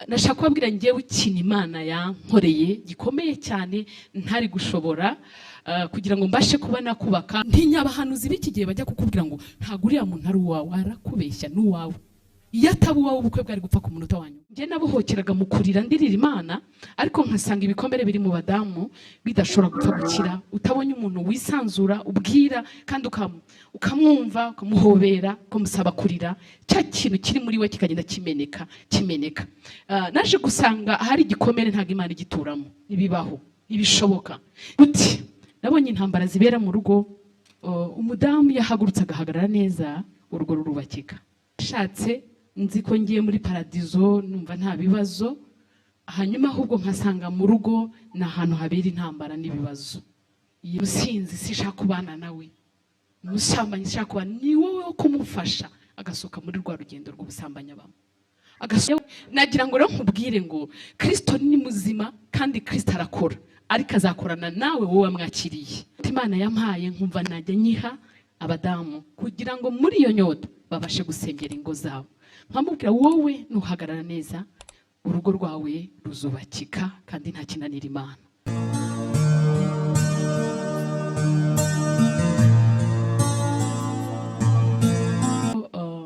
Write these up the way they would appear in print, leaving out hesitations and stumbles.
nashaka kubabwira ngewe ikintu Imana yankoreye gikomeye cyane ntari gushobora kugira ngo mbashe kuba nakubaka. Ntinyabahanuzi b'iki gihe bajya kukubwira ngo ntago uriya muntu ari uwawe, arakubeshya n'uwawe. Iyo ataba uwawe ubukwe bwari gupfa ku munota wanyu. Nge nabuhokeraga mu kurira ndirira Imana, ariko nkasanga ibikomere biri mu badamu bidashobora gupfa gukira. Utabonye umuntu wisanzura ubwira kandi ukamwumva, ukamuhobera, ukamusaba kurira, cya kintu kiri muri we kikagenda kimeneka. Naje gusanga hari igikomere ntago Imana igituramo. Ibibaho, ibishoboka. Uti nabonye intambara zibera mu rugo, umudamu yahagurutse agahagarara neza, urugo rurubakika. Shatse nzi ko ngiye muri paradizo numva nta bibazo, hanyuma ahubwo nkasanga mu rugo na ahantu habera intambara n'ibibazo. Musinzi sishaka kubana nawe, musambanyi sishaka kubana, ni wowe wo kumufasha agasoka muri rwa rugendo rw'ubusambanyi abamo. Nagira ngo rero nkubwire ngo Kristo ni muzima kandi Kristo arakora, ariko azakorana nawe wowe wamwakiriye. Imana yampaye nkumva najya nyiha abadamu kugira ngo muri iyo nyota babashe gusengera ingo zabo. Nkamubwira wowe nuhagarara neza, urugo rwawe ruzubakika kandi nta kinanira Imana.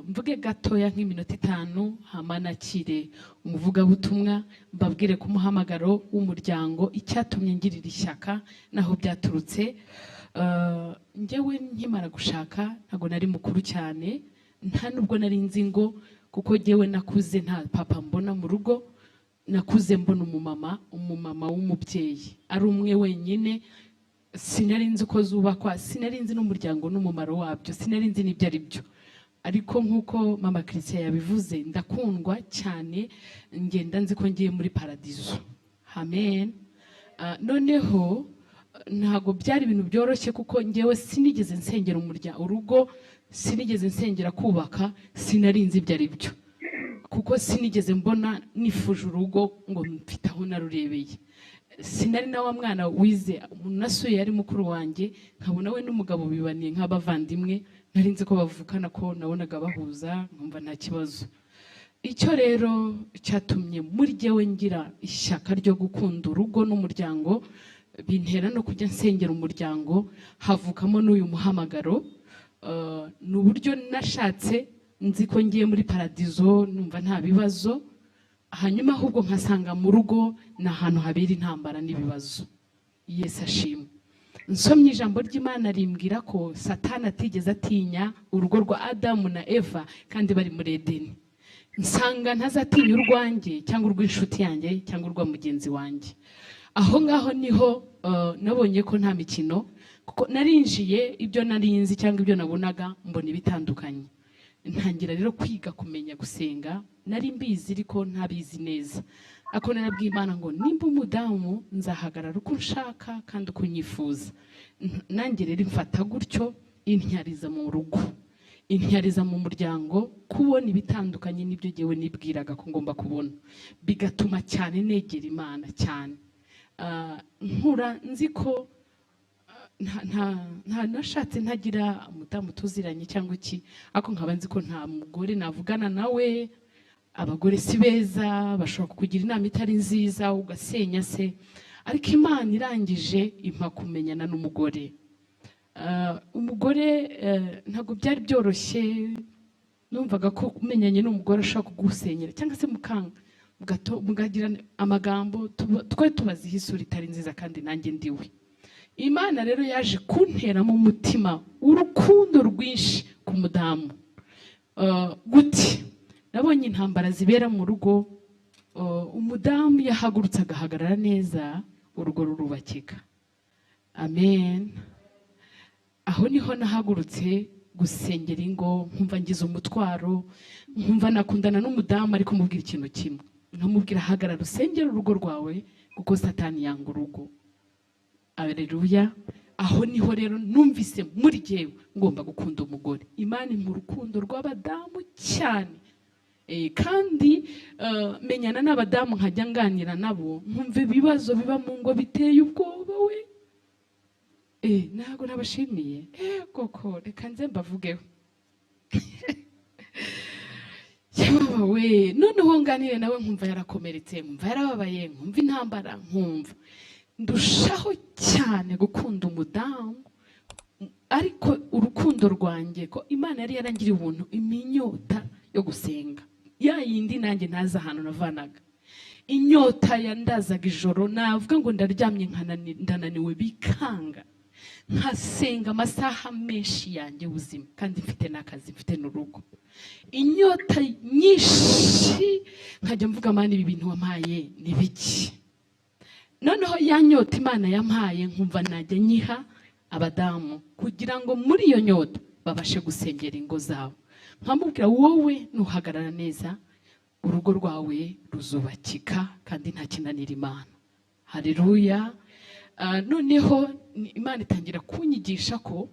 Mvuge gatoya nk'iminota 5 hamanakire umuvugabutumwa, mbabwire ku muhamagaro w'umuryango icyatumye ngirira ishyaka naho byaturutse. Ngewe nkimara gushaka ntago nari mukuru cyane, nta nubwo nari nzi ngo, kuko ngewe nakuze nta papa mbona mu rugo, nakuze mbona umumama w'umubyeyi ari umwe wenyine. Sinari nzi ko zubakwa, sinari nzi n'umuryango n'umumaro wabyo, sinari nzi n'ibyo ari byo. Ariko nkuko mama Christian yabivuze, ndakundwa cyane, ngenda nzi ko ngiye muri paradizo. Amen. Noneho ntago byari ibintu byoroshye, kuko ngewe sinigeze nsengera urugo, sinigeze nsengera kubaka, sinarinzi ibyo ari byo, kuko sinigeze mbona nifuje urugo ngo mfite aho narurebeye. Sinari na wa mwana wize, umuntu nasuye yari mukuru wanjye, nkabona we n'umugabo bibaniye nk'abavandimwe, narinzi ko bavukana, ko nabonaga bahuza, nkumva nta kibazo. Icyo rero cyatumye muri jyewe ngira ishyaka ryo gukunda urugo n'umuryango, bintera no kujya nsengera umuryango, havukamo n'uyu muhamagaro. N'uburyo nashatse nzi ko ngiye muri paradizo numva nta bibazo, hanyuma ahubwo nkasanga mu rugo na ahantu habera intambara n'ibibazo. Yesu ashimwe. Nsomye ijambo ry'Imana rimbwira ko Satani atigeze atinya urugo rwa Adamu na Eva kandi bari muri Edeni. Nsanga ntazatinya urwanjye cyangwa urw'inshuti yanjye cyangwa urwa mugenzi wanjye. Aho ngaho niho nabonye ko nta mikino, kuko narinjiye ibyo narinzi cyangwa ibyo nabonaga mbona ibitandukanye. Ntangira rero kwiga kumenya gusenga, nari mbizi ariko ntabizi neza. Ako narabwiye Imana ngo nimba umudamu nzahagarara uko nshaka kandi uko nyifuza. Nanjye rero mfata gutyo, intyariza mu rugo, intyariza mu muryango, kubona ibitandukanye n'ibyo ngewe nibwiraga ko ngomba kubona, bigatuma cyane negera Imana cyane. Nkura nzi ko nta nashatse ntagira umudamu tuziranye cyangwa iki, ako nkaba nzi ko nta mugore navugana nawe. Abagore si beza, bashobora kukugira inama itari nziza ugasenya se, ariko Imana irangije impa kumenyana n'umugore. Umugore ntago byari byoroshye, numvaga ko umenyanye n'umugore ashaka kugusenyera cyangwa se mugagira amagambo twari tubaziho isura itari nziza kandi nanjye ndiwe. Imana rero yaje kunteramo umutima urukundo rwinshi ku mudamu. Guti nabonye intambara zibera mu rugo, umudamu yahagurutse agahagarara neza, urugo rurubakika. Amen. Aho niho nahagurutse gusengera ingo, nkumva ngize umutwaro, nkumva nakundana n'umudamu ariko mubwira ikintu kimwe, nkamubwira hagarara usengera urugo rwawe kuko Satani yanga urugo. Haleluya. Aho niho rero numvise muri jyewe ngomba gukunda umugore. Imana mu rukundo rw'abadamu cyane, kandi menyana n'abadamu nkajya nganira nabo, nkumva ibibazo biba mu ngo biteye ubwoba we. Ntago nabashimiye. Koko reka nze mbavugeho. baba we noneho nganire nawe nkumva yarakomeretse nkumva yarababaye nkumva intambara nkumva ndushaho cyane gukunda umudamu ariko urukundo rwanjye ko Imana yari yarangiriye ubuntu iminyota yo gusenga ya yindi nanjye ntaza ahantu navanaga inyota yandazaga ijoro navuga ngo ndaryamye ndananiwe bikanga nkasenga amasaha menshi yanjye ubuzima kandi mfite n'akazi mfite n'urugo inyota nyinshi nkajya mvuga Mana ibi bintu wampaye ni biki noneho ya nyota Imana yampaye nkumva najya nyiha abadamu kugira ngo muri iyo nyota babashe gusengera ingo zabo nkamubwira wowe nuhagarara neza urugo rwawe ruzubakika kandi nta kinanira Imana haleluya noneho Imana itangira kunyigisha ko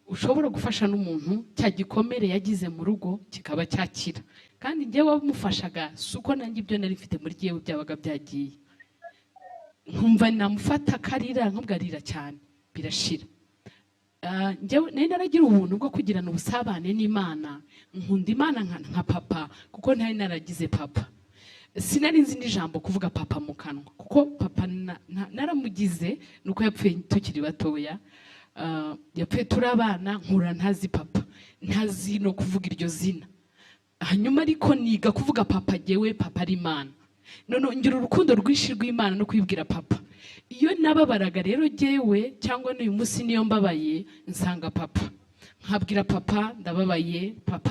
ushobora gufasha n'umuntu cya gikomere yagize mu rugo kikaba cyakira kandi njyewe wamufashaga suko nanjye ibyo nari mfite muri gihe byabaga byagiye nkumva namufata karira nkubwarira cyane birashira njyewe nari naragira ubuntu bwo kugirana ubusabane n'Imana nkunda Imana nka papa kuko ntari naragize papa sinari nzi n'ijambo kuvuga papa mu kanwa kuko papa naramugize nuko yapfuye tukiri batoya yapfuye turabana nkura ntazi papa ntazi no kuvuga iryo zina hanyuma ariko niga kuvuga papa jewe papa ari Imana none ngira urukundo rwinshi rw'Imana no kwibwira papa iyo nababaraga rero jewe cyangwa n'uyu munsi niyo mbabaye nsanga papa nkabwira papa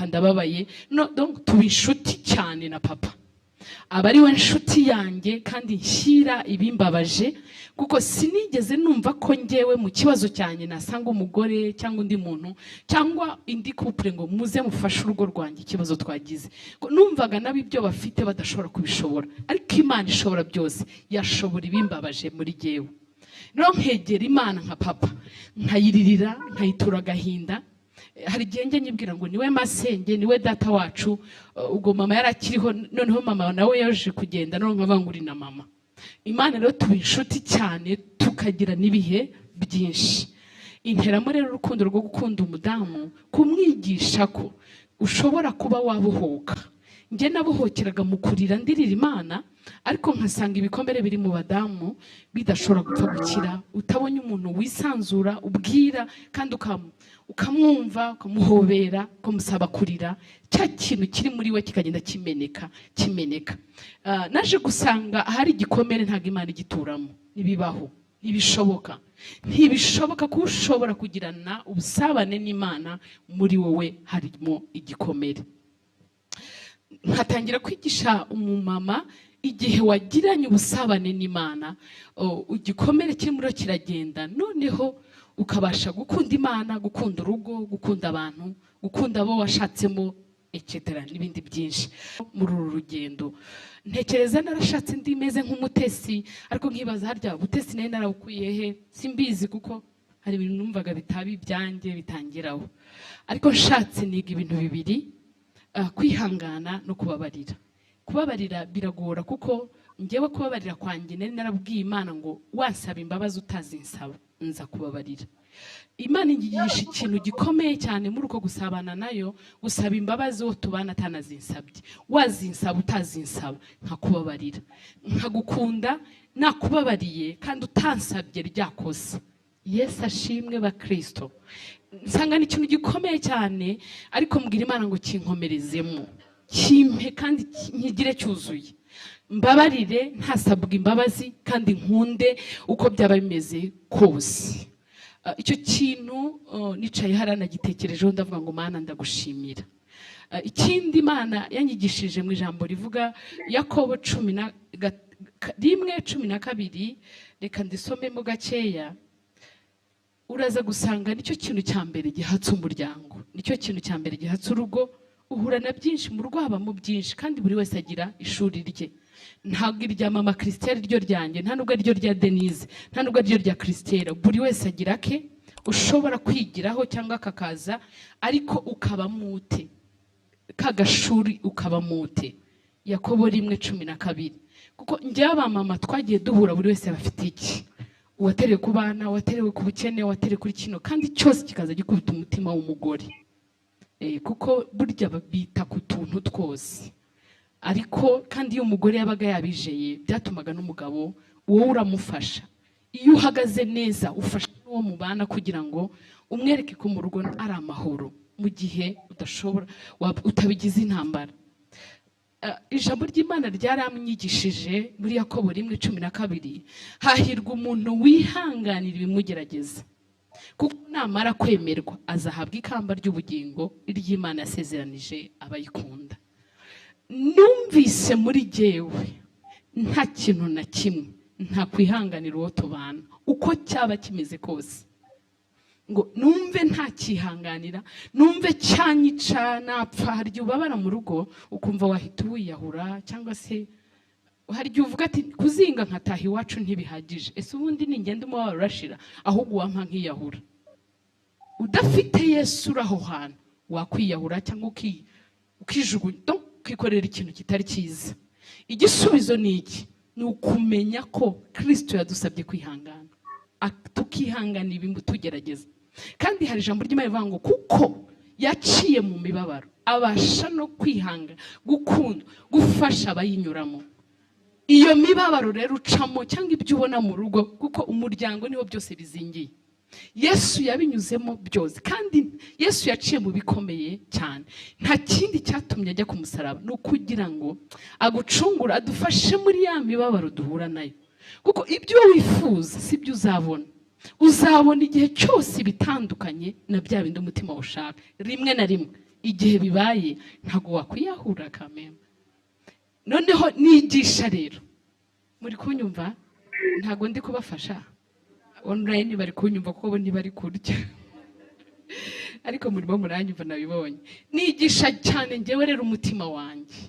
ndababaye no donc tubishuti cyane na papa aba ari we nshuti yanjye kandi nshyira ibimbabaje kuko sinigeze numva ko njyewe mu kibazo cyane nasanga umugore cyangwa undi muntu cyangwa indi couple ngo muze mufashe urugo rwanjye ikibazo twagize numvaga nabi ibyo bafite badashobora kubishobora ariko Imana ishobora byose yashobora ibimbabaje muri jyewe no nkegera Imana nka papa nkayiririra nkayitura agahinda hari igihe njye nyibwira ngo niwe masenge niwe data wacu ubwo mama yarakiriho noneho mama nawe yaje kugenda none nkabanguri na mama Imana rero tubinshuti cyane tukagira nibihe byinshi interamo rero urukundo rwo gukunda umudamu kumwigisha ko ushobora kuba wabuhoka njye nabuhokeraga mu kurira ndirira Imana ariko nkasanga ibikomere biri mu badamu bidashobora gupfa gukira utabonye umuntu wisanzura ubwira kandi ukamwumva ukamuhobera ukamusaba kurira cya kintu kiri muri we kikagenda kimeneka naje gusanga hari igikomere ntabwo Imana igituramo nibibaho ntibishoboka ko ushobora kugirana ubusabane n'Imana muri wowe harimo igikomere nkatangira kwigisha umumama igihe wagiranye ubusabane n'Imana igikomere kirimo kiragenda noneho ukabasha gukunda Imana gukunda urugo gukunda abantu gukunda abo washatsemo etc n'ibindi byinshi muri uru rugendo ntekereza narashatse ndi meze nk'umutesi ariko nkibaza harya ubutesi nayo narabukuye he simbizi kuko hari ibintu numvaga bitabi byanjye bitangiraho ariko nshatse niga ibintu bibiri kwihangana no kubabarira biragora kuko njyewe kubabarira kwanjye nari narabwiye Imana ngo wasaba imbabazi utazinsaba nza kubabarira Imana inyigisha ikintu gikomeye cyane muri uko gusabana nayo gusaba imbabazi wo tubana atanazinsabye wazinsaba utazinsaba nkakubabarira nkagukunda nakubabariye kandi utansabye ryakoze Yesu ashimwe ba Kristo nsanga ni ikintu gikomeye cyane ariko mbwira Imana ngo kinkomerezemo kimpe kandi nkigire cyuzuye mbabarire ntasabwa imbabazi kandi nkunde uko byaba bimeze kose icyo kintu nicaye harana gitekerejeho ndavuga ngo Mana ndagushimira ikindi Imana yanyigishije mu ijambo rivuga Yakobo 1:12 reka ndisomemo gakeya uraza gusanga nicyo kintu cya mbere gihatse umuryango nicyo kintu cya mbere gihatse urugo uhura na byinshi mu rugo habamo byinshi kandi buri wese agira ishuri rye ntabwo irya mama Christelle ryo ryanjye nta nubwo ryo rya Denise nta nubwo ryo rya Christelle buri wese agira ke ushobora kwigiraho cyangwa kakaza ariko ukaba mute kagashuri ukaba mute Yakobo 1:12 kuko njye abamama twagiye duhura buri wese bafite iki uwaterewe ku bana uwaterewe ku bukene uwaterewe kuri kino kandi cyose kikaza gikubita umutima w'umugore kuko burya bita ku tuntu twose ariko kandi iyo umugore yabaga yabijeye byatumaga n'umugabo wowe uramufasha. Iyo uhagaze neza ufasha n'uwo mubana kugira ngo umwereke ko mu rugo ari amahoro mu gihe udashobora utabigize intambara. Ijambo ry'Imana ryaramwigishije muri Yakobo 1:12, hahirwa umuntu wihanganira ibimugerageza, kuko namara kwemerwa azahabwa ikamba ry'ubugingo ry'Imana yasezeranije abayikunda. Numvise muri jewe nta kintu na kimwe nta kwihanganira uwo tubana uko cyaba kimeze kose, ngo numve nta kihanganira, numve cyanyica napfa. Hari igihe ubabara mu rugo ukumva wahita wiyahura, cyangwa se hari igihe uvuga ati kuzinga nkataha iwacu ntibihagije, ese ubundi ningenda umubabaro urashira ahubwo wampa nkiyahura. Udafite Yesu uraho hantu wakwiyahura cyangwa ukijugunya ukikorera ikintu kitari cyiza. Igisubizo ni iki? Ni ukumenya ko Kristo yadusabye kwihangana, tukihangana ibimutugerageza. Kandi hari ijambo ry'Imana rivuga ngo kuko yaciye mu mibabaro abasha no kwihanga, gukunda, gufasha abayinyuramo. Iyo mibabaro rero ucamo cyangwa ibyo ubona mu rugo, kuko umuryango niho byose bizingiye, Yesu yabinyuzemo byose. Kandi Yesu yaciye mu bikomeye cyane, nta kindi cyatumye ajya ku musaraba no kugira ngo agucungura, adufashe muri ya mibabaro duhura nayo. Kuko ibyo wifuza si byo uzabona. Uzabona igihe cyose bitandukanye na bya bindi umutima ushaka. Rimwe na rimwe igihe bibaye ntago wakwiyahura kameme. Noneho nigisha rero, muri kunyumva? Ntago ndi kubafasha online, bari kunyumva kuko bo ntibari kurya ariko murimo muranyumva nabibonye. Nigisha cyane ngewe rero umutima wanjye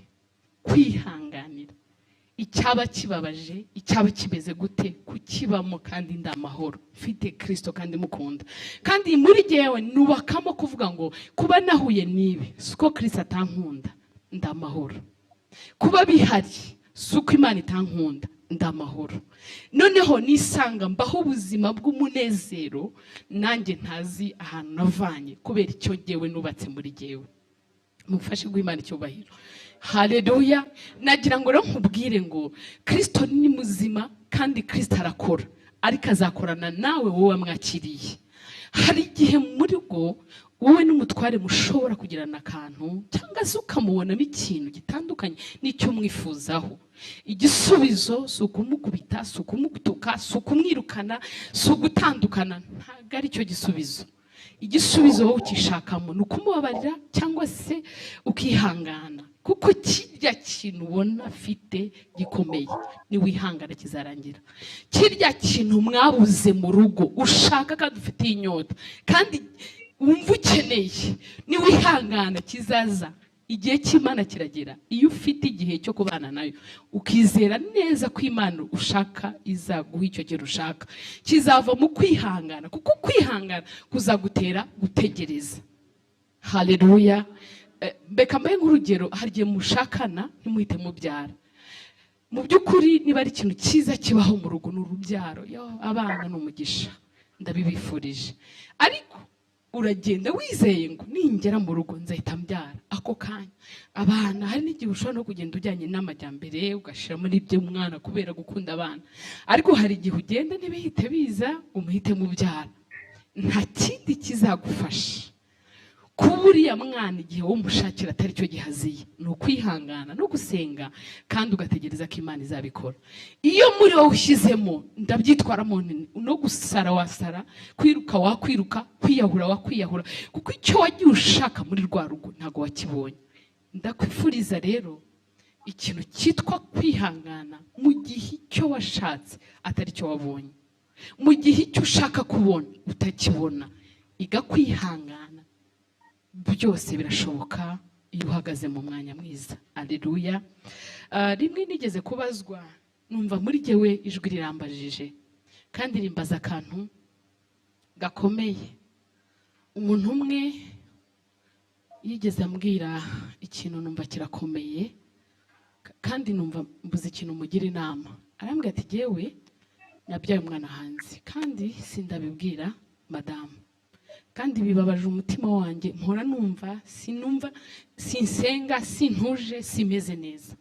kwihanganira icyaba kibabaje, icyaba kimeze gute, kukibamo kandi ndamahoro mfite Kristo kandi mukunda. Kandi muri jewe nubakamo kuvuga ngo kuba nahuye nibi suko Kristo atankunda ndamahoro, kuba bihari suko Imana itankunda ndamahoro. Noneho nisanga mbaho ubuzima bw'umunezero nanjye ntazi ahantu navanye, kubera icyo jewe nubatse muri jewe. Mufashe gw'Imana icyubahiro. Haleluya. Nagira ngo rero nkubwire ngo Kristo ni muzima kandi Kristo arakora, ariko azakorana nawe wowe mwakiriye. Hari igihe muri go wowe n'umutware mushobora kugirana akantu cyangwa se ukamubonamo ikintu gitandukanye n'icyo mwifuzaho. Igisubizo si ukumukubita, si ukumutuka, si ukumwirukana, si ugutandukana. Ntabwo ari cyo gisubizo. Igisubizo wowe ukishakamo ni ukumubabarira cyangwa se ukihangana, kuko kirya kintu ubona afite gikomeye ni wihangana kizarangira. Kirya kintu mwabuze mu rugo ushaka kandi ufitiye inyota kandi wumva ukeneye ni wihangana kizaza. Igihe cy'Imana kiragera, iyo ufite igihe cyo kubana nayo ukizera neza ko Imana ushaka izaguha icyo gihe ushaka, kizava mu kwihangana, kuko kwihangana kuzagutera gutegereza. Haleluya. Beka mbaye nk'urugero, hari igihe mushakana ntimuhite mubyara. Mu by'ukuri niba ari ikintu cyiza kibaho mu rugo n'urubyaro, abana n'umugisha ndabibifurije, ariko uragenda wizeye ngo ningera mu rugo nzahita mbyara ako kanya. Abana hari n'igihe ushobora no kugenda ujyanye n'amajyambere ugashira muri ibyo umwana kubera gukunda abana, ariko hari igihe ugenda ntibihite biza umuhite mubyara. Nta kindi kizagufasha kuburiya mwana igihe wo mushakira atari cyo gihaziye, ni ukwihangana no gusenga kandi ugategereza ko Imana izabikora. Iyo muri wowe ushyizemo ndabyitwaramo no gusara wasara, kwiruka wakwiruka, kwiyahura wakwiyahura, kuko icyo wagiye ushaka muri rwa rugo ntago wakibonye. Ndakwifuriza rero ikintu cyitwa kwihangana mu gihe icyo washatse atari cyo wabonye, mu gihe icyo ushaka kubona utakibona. Iga kwihangana, byose birashoboka iyo uhagaze mu mwanya mwiza. Haleluya. Rimwe nigeze kubazwa, numva muri jewe ijwi rirambajije kandi rimbaza akantu gakomeye. Umuntu umwe yigeze ambwira ikintu numva kirakomeye kandi numva mbuze ikintu mugira inama. Arambwira ati jewe nabyaye umwana hanze kandi sindabibwira madamu, kandi bibabaje umutima wanjye, mpora numva sinumva, sinsenga, sintuje, simeze neza.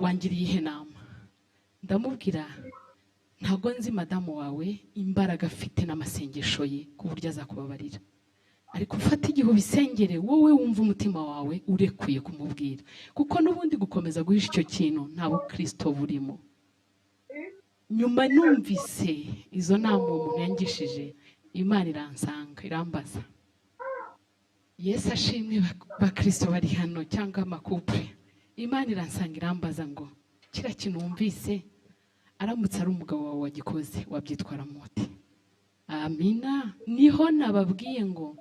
wangiriye ihe nama ndamubwira ntago nzi madamu wawe imbaraga afite n'amasengesho ye ku buryo azakubabarira ariko ufata igihe ubisengere wowe wumva umutima wawe urekuye kumubwira kuko n'ubundi gukomeza guhisha icyo kintu ntabwo Kristo burimo. Nyuma numvise izo nama umuntu yangishije Imana iransanga irambaza Yesu ashimwe ba Kristo bari hano cyangwa amakupre. Imana iransanga irambaza ngo kira kintu wumvise aramutse ari umugabo wawe wagikoze wabyitwara muti. Amina. Niho nababwiye ngo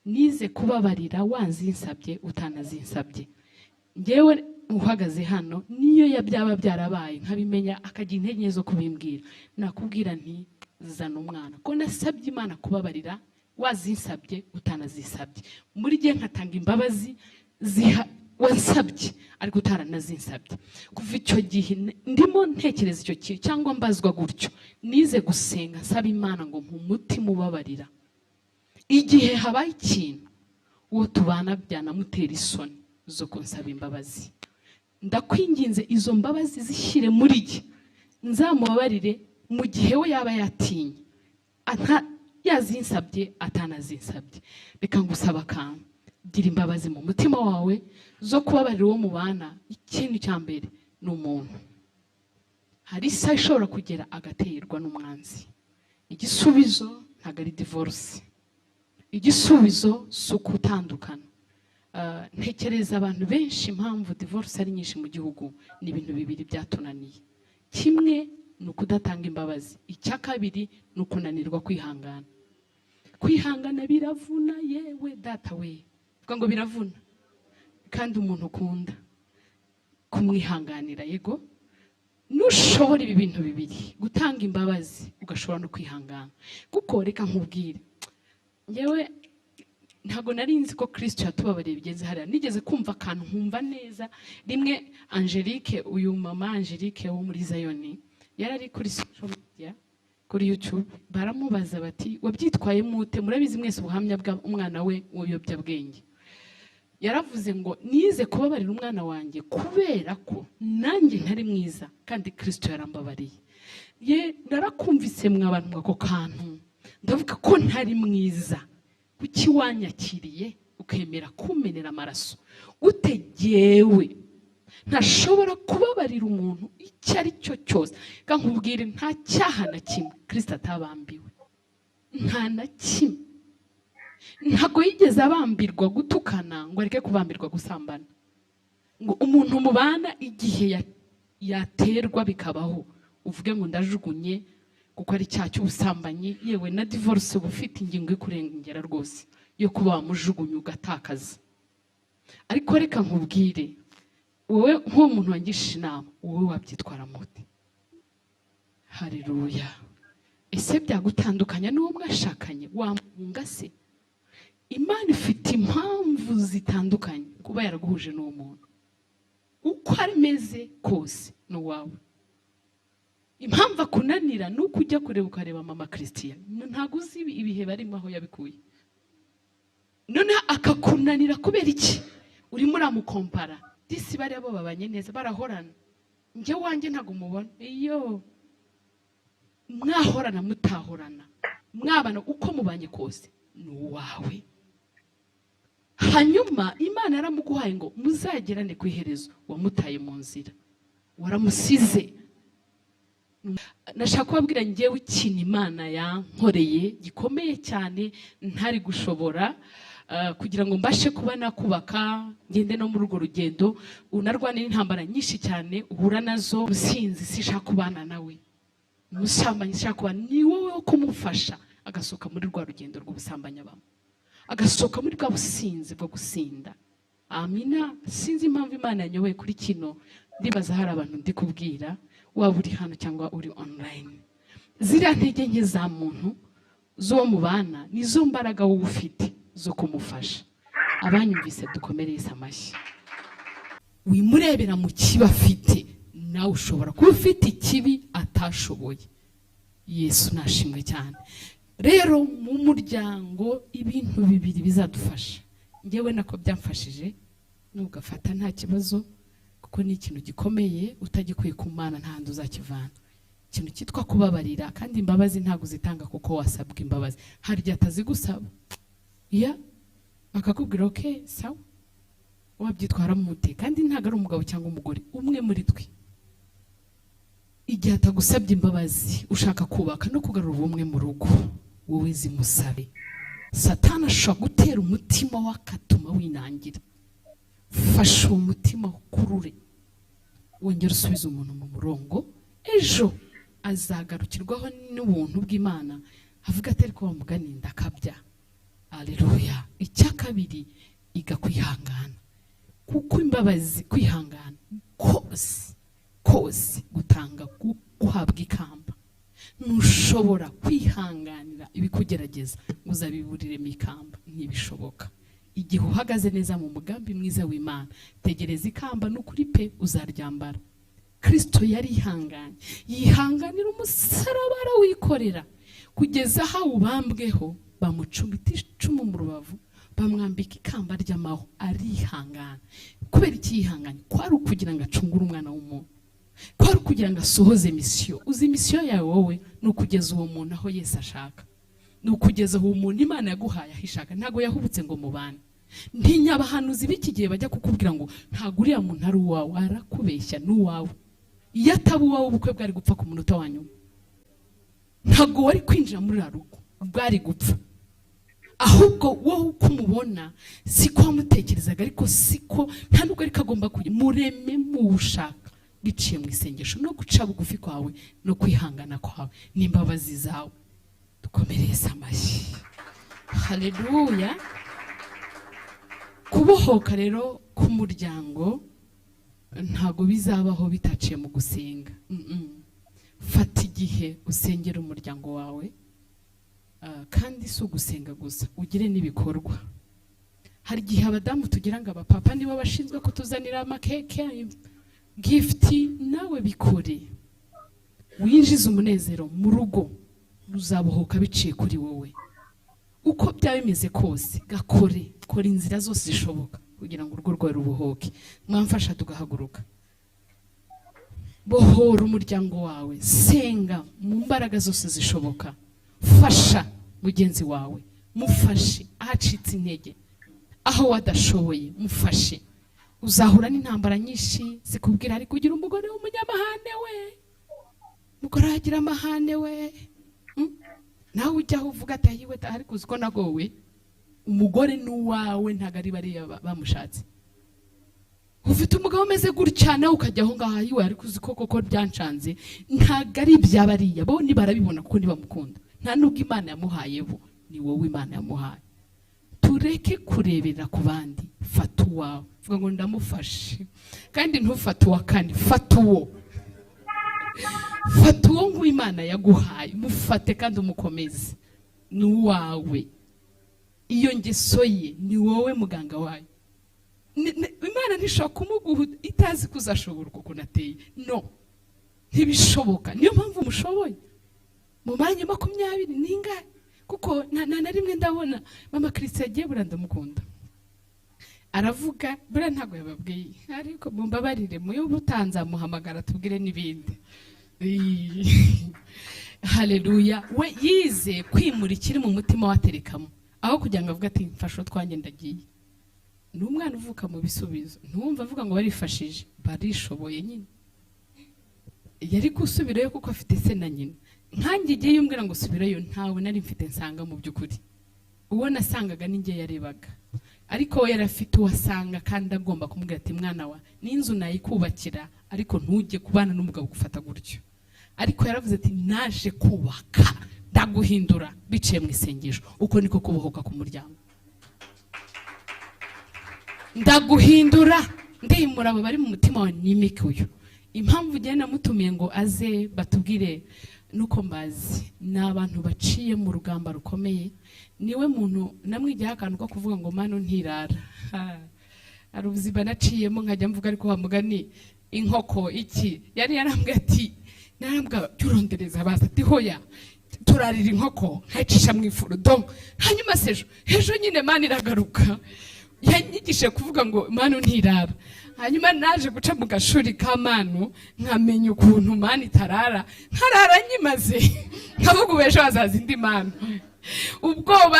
nize kubabarira wanzinsabye utanazinsabye. Ngewe uhagaze hano niyo yabyaba byarabaye nkabimenya akagira intege zo kubimbwira nakubwira nti zana umwana ko nasabye Imana kubabarira wazinsabye utanazisabye muri gihe nkatanga imbabazi wansabye ariko utaranazinsabye. Kuva icyo gihe ndimo ntekereza icyo kintu cyangwa mbazwa gutyo nize gusenga nsaba Imana ngo umutima ubabarira igihe habaye ikintu uwo tubana byanamutera isoni zo kunsaba imbabazi. Ndakwinginze izo mbabazi zishyire muri jye nzamubabarire mu gihe we yaba yatinye yazinsabye atanazinsabye. Reka ngusaba kandi gira imbabazi mu mutima wawe zo kubabarira uwo mubana. Ikintu cya mbere ni umuntu hari isaha ishobora kugera agaterwa n'umwanzi. Igisubizo ntabwo ari divorce, igisubizo si ukutandukana. Ntekereza abantu benshi impamvu divorce ari nyinshi mu gihugu ni ibintu bibiri byatunaniye. Kimwe ni ukudatanga imbabazi, icya kabiri ni ukunanirwa kwihangana. Kwihangana biravuna yewe data we vuga ngo biravuna kandi umuntu ukunda kumwihanganira yego nushobora ibi bintu bibiri gutanga imbabazi ugashobora no kwihangana. Kuko reka nkubwire ngewe ntago nari nzi ko Kristo yatubabariye bigenze hariya. Nigeze kumva akantu nkumva neza rimwe. Angelique uyu mama Angelique wo muri Zayoni yarari kuri social media kuri YouTube baramubaza bati wabyitwaye mute murabizi mwese ubuhamya bwa umwana we w'uyobyabwenge. Yaravuze ngo nize kubabarira umwana wanjye kubera ko nanjye ntari mwiza kandi Kristo yarambabariye. Ye narakumvise mwabantu mwako kantu ndavuga ko ntari mwiza kuki wanyakiriye ukemera kumenera amaraso utegewe ntashobora kubabarira umuntu icyo ari cyo cyose. Kankubwire nta cyaha na kimwe Kristo atabambiwe, nta na kimwe. Ntago yigeze abambirwa gutukana ngo areke kubambirwa gusambana. Ngo umuntu mubana igihe yaterwa bikabaho uvuge ngo ndajugunye kuko ari cyaha cy'ubusambanyi yewe na divorce bufite ingingo ikurengera rwose yo kuba wamujugunye ugatakaza. Ariko reka nkubwire wowe nk'uwo muntu wangishije inama wowe wabyitwara muti. Haleluya. Ese byagutandukanya n'uwo mwashakanye wamunga se? Imana ifite impamvu zitandukanye kuba yaraguhuje n'uwo muntu uko ameze kose n'uwawe. Impamvu akunanira nuko ujya kureba ukareba mama Christian ntago uzi ibihe barimo aho yabikuye. None akakunanira kubera iki? Urimo uramukompara disi bari abo babanye neza barahorana njye wanjye ntago mubona. Iyo mwahorana mutahorana mwabana uko mubanye kose n'uwawe. Hanyuma Imana yaramuguhaye ngo muzagerane ku iherezo wamutaye mu nzira waramusize. Nashaka kubabwira ngewe ikintu Imana yankoreye gikomeye cyane ntari gushobora kugira ngo mbashe kuba nakubaka ngende no muri urwo rugendo. Unarwana n'intambara nyinshi cyane uhura nazo. Ubusinzi sishaka kubana nawe, umusambanyi sishaka kubana ni wowe wo kumufasha agasohoka muri rwa rugendo rw'ubusambanyi abamo, agasohoka muri bwa businzi bwo gusinda. Amina. Sinzi impamvu Imana yanyoboye kuri kino. Ndibaza hari abantu ndi kubwira waba uri hano cyangwa uri online. Ziriya ntege nke za muntu zo mubana nizo mbaraga wowe ufite zo kumufasha. Abanyumvise dukomereye amashyi. Wimurebera mu kiba afite nawe ushobora kuba ufite ikibi atashoboye. Yesu nashimwe cyane. Rero mu muryango ibintu bibiri bizadufasha. Ngewe nako byamfashije nugafata nta kibazo kuko ni ikintu gikomeye utagikuye ku Mana nta handi uzakivana. Ikintu cyitwa kubabarira, kandi imbabazi ntabwo zitanga kuko wasabwa imbabazi, harya atazigusaba akakubwira okay sawa wabyitwara mute, kandi ntago ari umugabo cyangwa umugore umwe muri twe. Igihe atagusabye imbabazi ushaka kubaka no kugarura ubumwe mu rugo, wowe zimusabe. Satani ashobora gutera umutima wakatuma winangira. Fasha umutima ukurure, wongera usubiza umuntu mu murongo, ejo azagarukirwaho n'ubuntu bw'Imana, avuga atari ko bamugani ndakabya. Haleluya. Icya kabiri, iga kwihangana, kuko imbabazi kwihangana kose gutanga guhabwa ikamba. Ntushobora kwihanganira ibikugerageza ngo uzabiburiremo ikamba, ntibishoboka. Igihe uhagaze neza mu mugambi mwiza w'Imana, tegereza ikamba n'ukuri pe uzaryambara. Kristo yari ihanganye, yihanganira umusaraba araw'ikorera kugeza aho ubambweho, bamucumbita icumu mu rubavu, bamwambika ikamba ry'amahwa. Arihangana. Kubera iki yihanganye? Kwari ukugira ngo acungure umwana w'umuntu, kwari ukugira ngo asohoze misiyo. Uzi misiyo yawe wowe ni ukugeza uwo muntu aho Yesu ashaka, ni ukugeza uwo muntu Imana yaguhaye aho ishaka. Ntago yahubutse ngo mubane. Ntinyabahanuzi b'iki gihe bajya kukubwira ngo ntago uriya muntu ari uwawe, arakubeshya n'uwawe. Iyo ataba uwawe ubukwe bwari gupfa ku munota wa nyuma, ntago wari kwinjira muri rugo, bwari gupfa. Ahubwo wowe uko umubona siko wamutekerezaga, ariko siko nta nubwo ariko agomba kujya. Mureme muwushaka biciye mu isengesho no guca bugufi kwawe no kwihangana kwawe n'imbabazi zawe. Dukomereze amashyi. Haleluya. Kubohoka rero k'umuryango ntago bizabaho bitaciye mu gusenga. Fata igihe usengera umuryango wawe, kandi si ugusenga gusa, ugire n'ibikorwa. Hari igihe abadamu tugira ngo abapapa nibo bashinzwe kutuzanira amakeke, gifti, nawe bikore. Winjiza umunezero mu rugo, ruzabohoka biciye kuri wowe. Uko byaba bimeze kose, gakore, kora inzira zose zishoboka kugira ngo urugo rwawe rubohoke. Mwamfasha tugahaguruka. Bohora umuryango wawe, senga mu mbaraga zose zishoboka. Fasha mugenzi wawe, mufashe ahacitse intege, aho wadashoboye mufashe. Uzahura n'intambara nyinshi zikubwira ari kugira umugore w'umunyamahane we, mugore agira amahane we. Nawe ujyaho uvuga ati ahiwe ariko uziko nagowe. Umugore n'uwawe ntago ari bariya bamushatse. Ufite umugabo umeze gutya nawe ukajyaho ngaho ahiwe ariko uziko koko byancanze, ntago ari iby'abariya bo nibarabibona kuko ntibamukunda. Nta nubwo Imana yamuhaye bo, ni wowe Imana yamuhaye. Tureke kurebera ku bandi, fata uwawe. Vuga ngo ndamufashe, kandi ntufate uwa kane, fata uwo. Fata uwo ngo Imana yaguhaye, mufate kandi umukomeze. Ni uwawe. Iyo ngeso ye ni wowe muganga wayo. Imana ntishobora kumuguha itazi kuzashobora uko kunateye. No, ntibishoboka. Niyo mpamvu mushoboye mu mwanya 20 ningahe, kuko na rimwe ndabona mama Kristo yagiye burandamukunda. Aravuga bura ntago yababwiye, ariko mumbabarire muyo butanza muhamagara tubwire nibindi. Haleluya. We yize kwimurikira mu mutima waterekamo, aho kugira ngo avuga ati mfasho twanje ndagiye. N'umwana uvuka mu bisubizo ntumva avuga ngo barifashije, barishoboye nyine. Yari gusubirayo kuko afite se na nyina. Nkanjye igiye yumbwira ngo subirayo, ntawe nari mfite nsanga mu byukuri. Uwo nasangaga ninjye yarebaga, ariko we yarafite uwasanga kandi agomba kumubwira ati mwana wa n'inzu nayikubakira, ariko ntujye kubana n'umugabo gufata gutyo. Ariko yaravuze ati naje kubaka, ndaguhindura biciye mu isengesho. Uko niko kubohoka ku muryango. Ndaguhindura, ndimura abo bari mu mutima wa nimike uyu. Impamvu ugenda namutumiye ngo aze batubwire nuko mbazi n'abantu baciye mu rugamba rukomeye. Niwe muntu namwigiye akantu ko kuvuga ngo mano ntirara. Ari ubuzima naciyemo nkajya mvuga ariko hamugani inkoko iki yari yarambwiye ati narambwa cyurondereza baza ati hoya turarira inkoko nkacisha mu ifuru donc hanyuma hejo nyine mani iragaruka yanyigishe kuvuga ngo mano ntirara. hanyuma naje guca mu gashuri k'amanu nkamenya ukuntu manu itarara nkarara nyimaze nkavuga ubejo hazaza indi manu ubwoba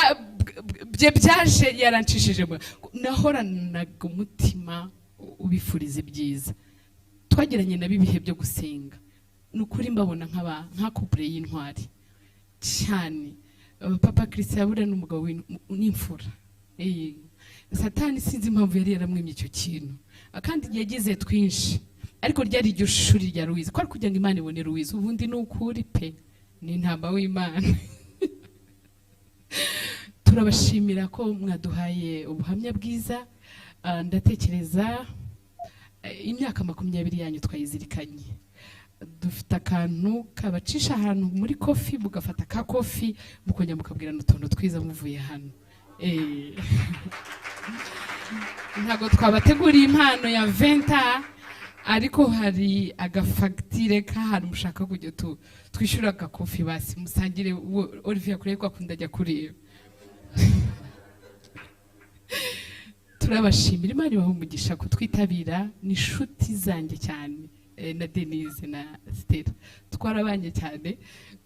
bye byaje yaranshishije nahoranaga umutima ubifuriza ibyiza twagiranye na bibihe byo gusenga nukuri mbabona nka couple y'intwari cyane papa Christian yabura n'umugabo n'imfura Satani sinzi impamvu yari yaramwimye icyo kintu kandi yagize twinshi ariko ryari iryo shuri rya Louise ko kugira ngo Imana ibone Louise ubundi n'ukuri pe ni ntamba w'Imana turabashimira ko mwaduhaye ubuhamya bwiza ndatekereza imyaka 20 yanyu twayizirikanye dufite akantu kabacisha ahantu muri coffee mugafata ka coffee mukongera mukabwirana utuntu twiza muvuye hano ntago twabateguriye impano ya 20 ariko hari agafagitire k'ahantu mushaka kujya twishura ka coffee basi musangire Olivier kureba ko akunda ajya kureba turabashimira Imana ibahe umugisha kutwitabira n'inshuti zanjye cyane na Denise na Sera twarabanye cyane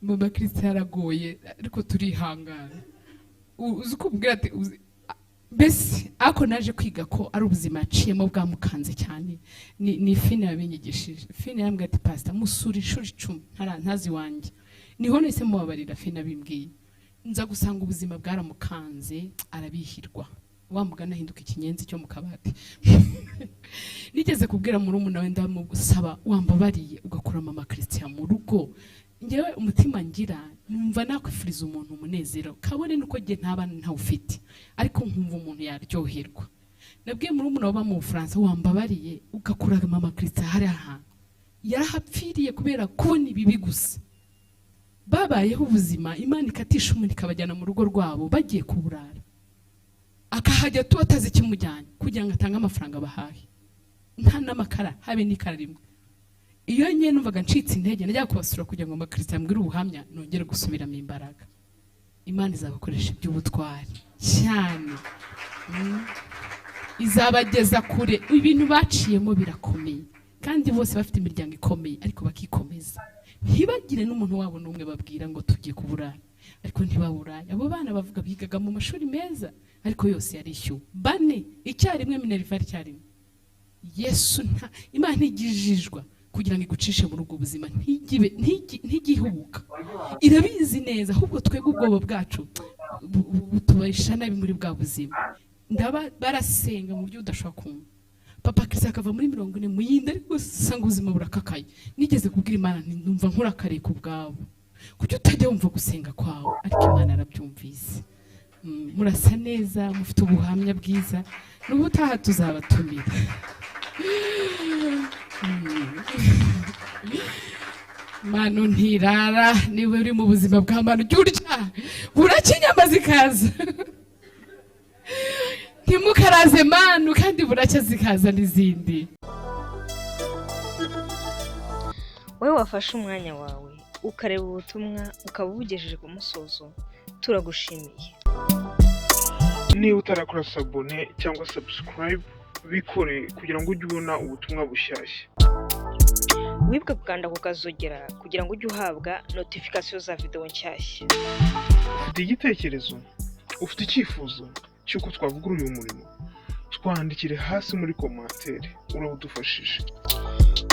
mama Christian yaragoye ariko turihangana uzukubwira ati bese ako naje kwiga ko ari ubuzima aciyemo bwamukanze cyane ni Fine yabinyigishije Fine yambwiye ati pastor musuri ishuri 10 ntazi wanjye niho nese mubabarira Fine abimbwiye nza gusanga ubuzima bwaramukanze arabihirwa wamugana hinduka ikinyenzi cyo mu kabati nigeze kubwira murumuna we ndamusaba wambabariye ugakura mama Christian mu rugo ngewe umutima ngira numva nakwifuriza umuntu umunezero kabone nuko nge ntabana nta ufite ariko nkumva umuntu yaryoherwa nabwiye murumuna we mu France wambabariye ugakura mama Christian hari aha yarahapfiriye kubera kubona ibibi gusa babayeho ubuzima Imana ikatisha umuntu ikabajyana mu rugo rwabo bagiye kuburara akahajya tuwataze kimujyanye kugira ngo atange amafaranga bahahe nta namakara habe n'ikara rimwe iyo nye numvaga ncitse intege najya kubasura kugira ngo Christian ambwire ubuhamya nongere gusubiramo imbaraga Imana izabakoresha iby'ubutwari cyane izabageza kure ibintu baciyemo birakomeye kandi bose bafite imiryango ikomeye ariko bakikomeza ntibagire n'umuntu wabo n'umwe babwira ngo tugiye kuburana ariko ntibaburaye abo bana bavuga bigaga mu mashuri meza ariko yose yarishyuwe 4 icyarimwe minerval cyarimwe Yesu Imana ntigijijwa kugira ngo igucishe mu rugo ubuzima ntigihubuka irabizi neza ahubwo twebwe ubwoba bwacu butubaisha nabi muri bwa buzima ndaba barasenga mu buryo udashobora kumva papa Christian akava muri 40 mu yindi ariko usanga ubuzima burakakaye nigeze kubwira Imana numva nkurakare ku bwabo kuko utajya wumva gusenga kwawe ariko Imana arabyumvise murasa neza mufite ubuhamya bwiza n'ubutaha tuzabatumira Manu ntirara niwe uri mu buzima bwa Manu urya burakinyama zikaza ntimukaraze Manu kandi buracya zikaza n'izindi wowe wafashe umwanya wawe ukareba ubutumwa ukaba ubugejeje ku musozo turagushimiye niba utarakora sabone cyangwa subscribe bikore kugira ngo ujye ubona ubutumwa bushyashya wibwe gukanda ku kazogera kugira ngo ujye uhabwa notification za video nshyashya ufite igitekerezo ufite icyifuzo cy'uko twavugura uyu murimo twandikire hasi muri commentaire urabudufashije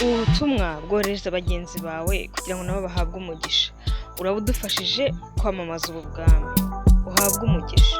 ubutumwa bwohereza bagenzi bawe kugira ngo nabo bahabwe umugisha urabudufashije kwamamaza ubu bwami uhabwe umugisha